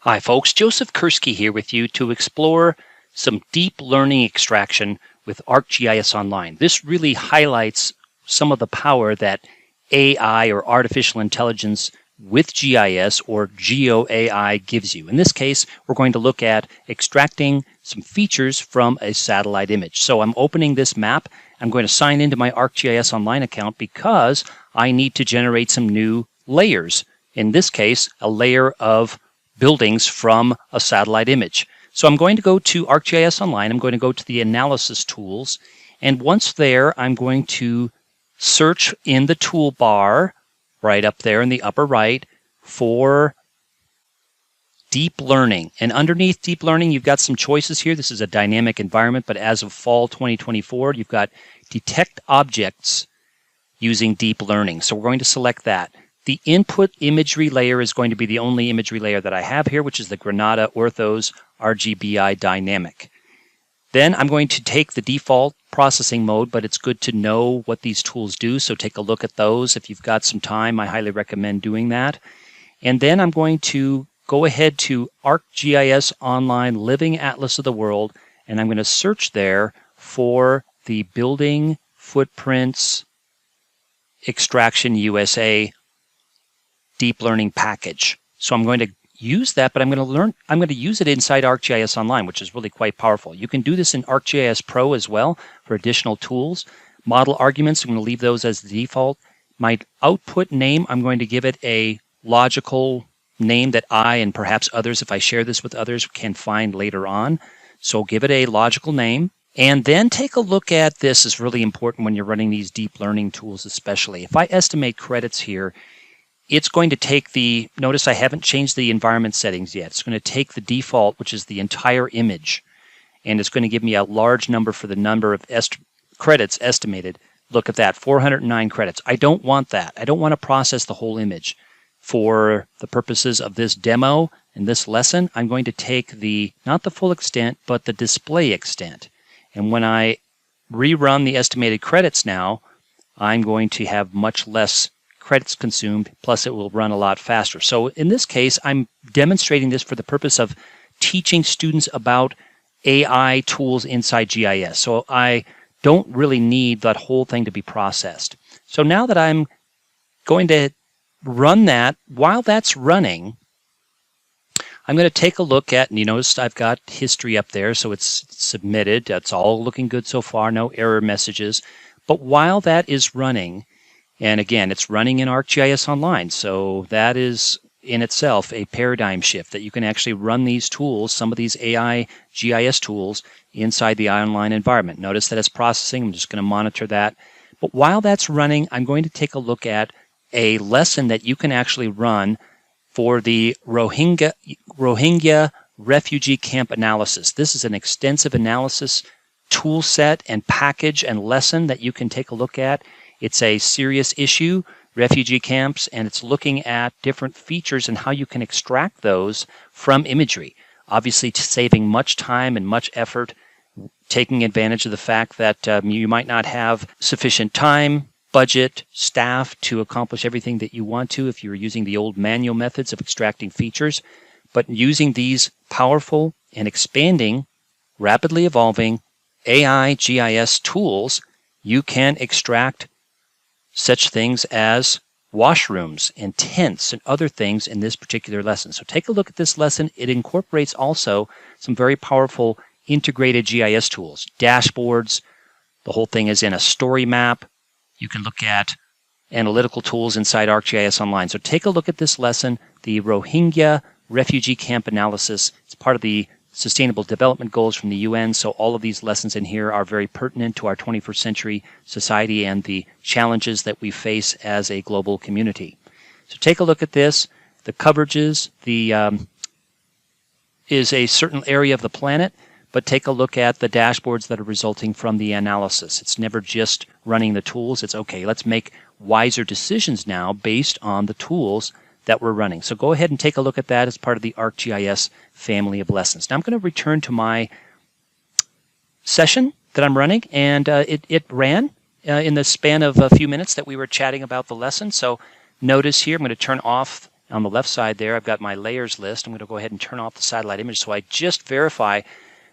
Hi folks, Joseph Kursky here with you to explore some deep learning extraction with ArcGIS Online. This really highlights some of the power that AI or artificial intelligence with GIS or GeoAI gives you. In this case, we're going to look at extracting some features from a satellite image. So I'm opening this map. I'm going to sign into my ArcGIS Online account because I need to generate some new layers. In this case, a layer of buildings from a satellite image. So I'm going to go to ArcGIS Online. I'm going to go to the analysis tools. And once there, I'm going to search in the toolbar right up there in the upper right for deep learning. And underneath deep learning, you've got some choices here. This is a dynamic environment, but as of fall 2024, you've got detect objects using deep learning. So we're going to select that. The input imagery layer is going to be the only imagery layer that I have here, which is the Granada Orthos RGBI Dynamic. Then I'm going to take the default processing mode, but it's good to know what these tools do, so take a look at those. If you've got some time, I highly recommend doing that. And then I'm going to go ahead to ArcGIS Online Living Atlas of the World, and I'm going to search there for the Building Footprints Extraction USA deep learning package. So I'm going to use that, but I'm going to use it inside ArcGIS Online, which is really quite powerful. You can do this in ArcGIS Pro as well for additional tools. Model arguments, I'm going to leave those as the default. My output name, I'm going to give it a logical name that I and perhaps others, if I share this with others, can find later on. So give it a logical name. And then take a look at this. Is really important when you're running these deep learning tools especially. If I estimate credits here, it's going to take the, notice I haven't changed the environment settings yet. It's going to take the default, which is the entire image, and it's going to give me a large number for the number of credits estimated. Look at that, 409 credits. I don't want that. I don't want to process the whole image. For the purposes of this demo and this lesson, I'm going to take the, not the full extent, but the display extent. And when I rerun the estimated credits now, I'm going to have much less credits consumed, plus it will run a lot faster. So in this case, I'm demonstrating this for the purpose of teaching students about AI tools inside GIS. So I don't really need that whole thing to be processed. So now that I'm going to run that, while that's running, I'm going to take a look at, and you notice I've got history up there, so it's submitted. That's all looking good so far, no error messages. But while that is running, and again, it's running in ArcGIS Online, so that is in itself a paradigm shift that you can actually run these tools, some of these AI GIS tools, inside the online environment. Notice that it's processing. I'm just going to monitor that. But while that's running, I'm going to take a look at a lesson that you can actually run for the Rohingya refugee camp analysis. This is an extensive analysis tool set and package and lesson that you can take a look at. It's a serious issue, refugee camps, and it's looking at different features and how you can extract those from imagery. Obviously, saving much time and much effort, taking advantage of the fact that you might not have sufficient time, budget, staff to accomplish everything that you want to if you're using the old manual methods of extracting features. But using these powerful and expanding, rapidly evolving AI GIS tools, you can extract such things as washrooms and tents and other things in this particular lesson. So take a look at this lesson. It incorporates also some very powerful integrated GIS tools, dashboards. The whole thing is in a story map. You can look at analytical tools inside ArcGIS Online. So take a look at this lesson, the Rohingya refugee camp analysis. It's part of the Sustainable Development Goals from the UN, so all of these lessons in here are very pertinent to our 21st century society and the challenges that we face as a global community. So take a look at this. The coverages, is a certain area of the planet, but take a look at the dashboards that are resulting from the analysis. It's never just running the tools. It's okay, let's make wiser decisions now based on the tools that we're running. So go ahead and take a look at that as part of the ArcGIS family of lessons. Now I'm going to return to my session that I'm running, and it ran in the span of a few minutes that we were chatting about the lesson. So notice here, I'm going to turn off On the left side there, I've got my layers list. I'm going to go ahead and turn off the satellite image so I just verify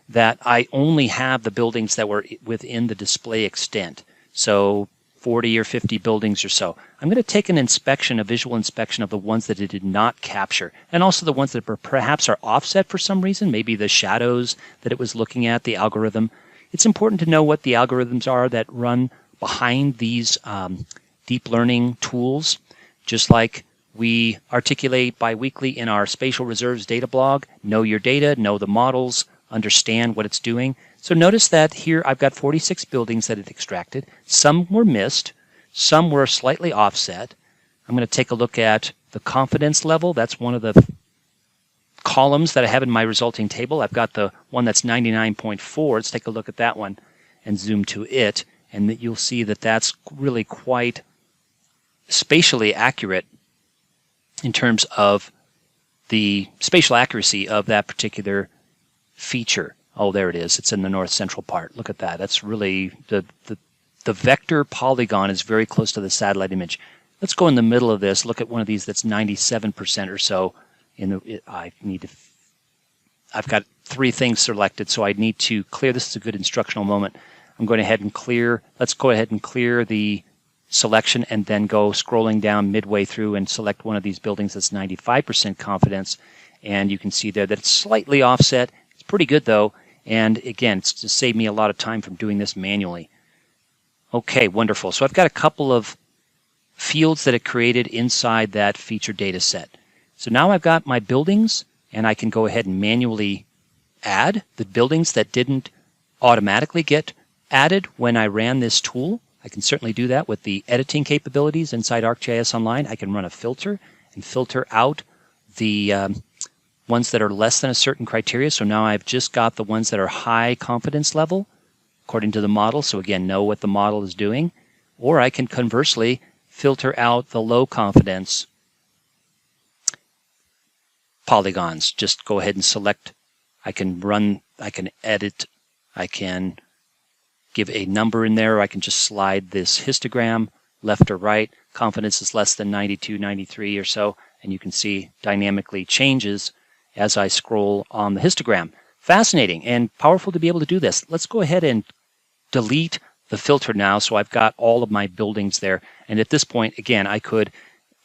that I only have the buildings that were within the display extent. So 40 or 50 buildings or so. I'm going to take an inspection, a visual inspection of the ones that it did not capture, and also the ones that perhaps are offset for some reason, maybe the shadows that it was looking at, the algorithm. It's important to know what the algorithms are that run behind these deep learning tools, just like we articulate biweekly in our spatial reserves data blog. Know your data, know the models, understand what it's doing. So notice that here I've got 46 buildings that it extracted. Some were missed, some were slightly offset. I'm going to take a look at the confidence level. That's one of the columns that I have in my resulting table. I've got the one that's 99.4. Let's take a look at that one and zoom to it, and that you'll see that that's really quite spatially accurate in terms of the spatial accuracy of that particular feature. Oh, there it is. It's in the north central part. Look at that. That's really the vector polygon is very close to the satellite image. Let's go in the middle of this. Look at one of these that's 97% or so. I've got 3 things selected, so I need to clear. This is a good instructional moment. I'm going ahead and clear. Let's go ahead and clear the selection and then go scrolling down midway through and select one of these buildings that's 95% confidence. And you can see there that it's slightly offset. It's pretty good though. And again, it's to save me a lot of time from doing this manually. Okay, wonderful. So I've got a couple of fields that it created inside that feature data set. So now I've got my buildings, and I can go ahead and manually add the buildings that didn't automatically get added when I ran this tool. I can certainly do that with the editing capabilities inside ArcGIS Online. I can run a filter and filter out the ones that are less than a certain criteria. So now I've just got the ones that are high confidence level according to the model. So again, know what the model is doing. Or I can conversely filter out the low confidence polygons. Just go ahead and select. I can run, I can edit, I can give a number in there, or I can just slide this histogram left or right. Confidence is less than 92, 93 or so, and you can see dynamically changes as I scroll on the histogram. Fascinating and powerful to be able to do this. Let's go ahead and delete the filter now, so I've got all of my buildings there. And at this point, again, I could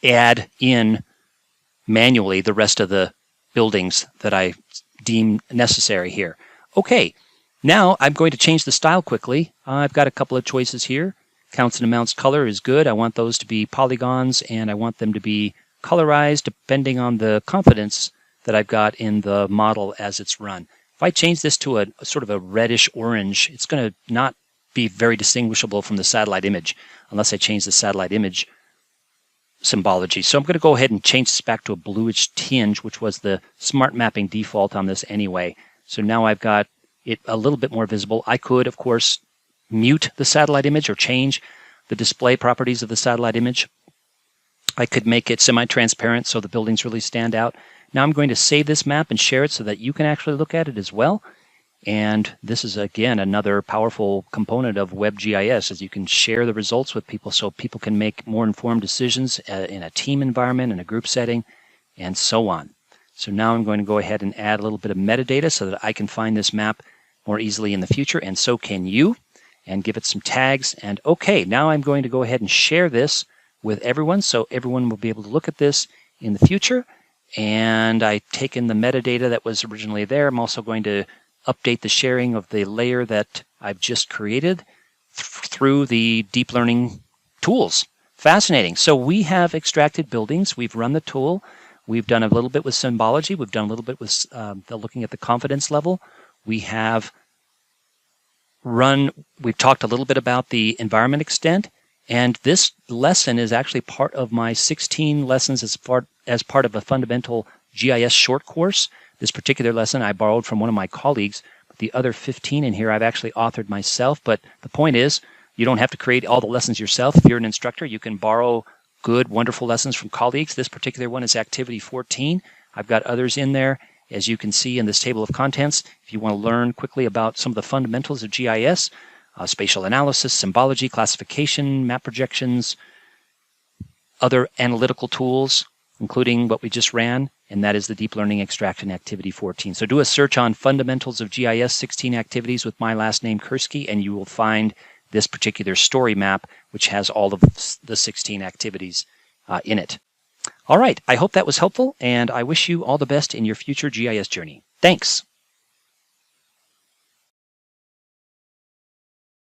add in manually the rest of the buildings that I deem necessary here. Okay, now I'm going to change the style quickly. I've got a couple of choices here. Counts and amounts color is good. I want those to be polygons, and I want them to be colorized depending on the confidence that I've got in the model as it's run. If I change this to a sort of a reddish orange, it's going to not be very distinguishable from the satellite image unless I change the satellite image symbology. So I'm going to go ahead and change this back to a bluish tinge, which was the smart mapping default on this anyway. So now I've got it a little bit more visible. I could, of course, mute the satellite image or change the display properties of the satellite image. I could make it semi-transparent so the buildings really stand out. Now I'm going to save this map and share it so that you can actually look at it as well. And this is, again, another powerful component of WebGIS, as you can share the results with people so people can make more informed decisions in a team environment, in a group setting, and so on. So now I'm going to go ahead and add a little bit of metadata so that I can find this map more easily in the future, and so can you, and give it some tags. And okay, now I'm going to go ahead and share this with everyone so everyone will be able to look at this in the future. And I've taken the metadata that was originally there. I'm also going to update the sharing of the layer that I've just created through the deep learning tools. Fascinating. So we have extracted buildings. We've run the tool. We've done a little bit with Symbology. We've done a little bit with looking at the confidence level. We've talked a little bit about the environment extent. And this lesson is actually part of my 16 lessons as part of a fundamental GIS short course. This particular lesson I borrowed from one of my colleagues, but the other 15 in here I've actually authored myself. But the point is, you don't have to create all the lessons yourself. If you're an instructor, you can borrow good, wonderful lessons from colleagues. This particular one is Activity 14. I've got others in there, as you can see in this table of contents. If you want to learn quickly about some of the fundamentals of GIS, spatial analysis, symbology, classification, map projections, other analytical tools, including what we just ran, and that is the Deep Learning Extraction Activity 14. So do a search on Fundamentals of GIS 16 Activities with my last name, Kursky, and you will find this particular story map, which has all of the 16 activities in it. All right, I hope that was helpful, and I wish you all the best in your future GIS journey. Thanks.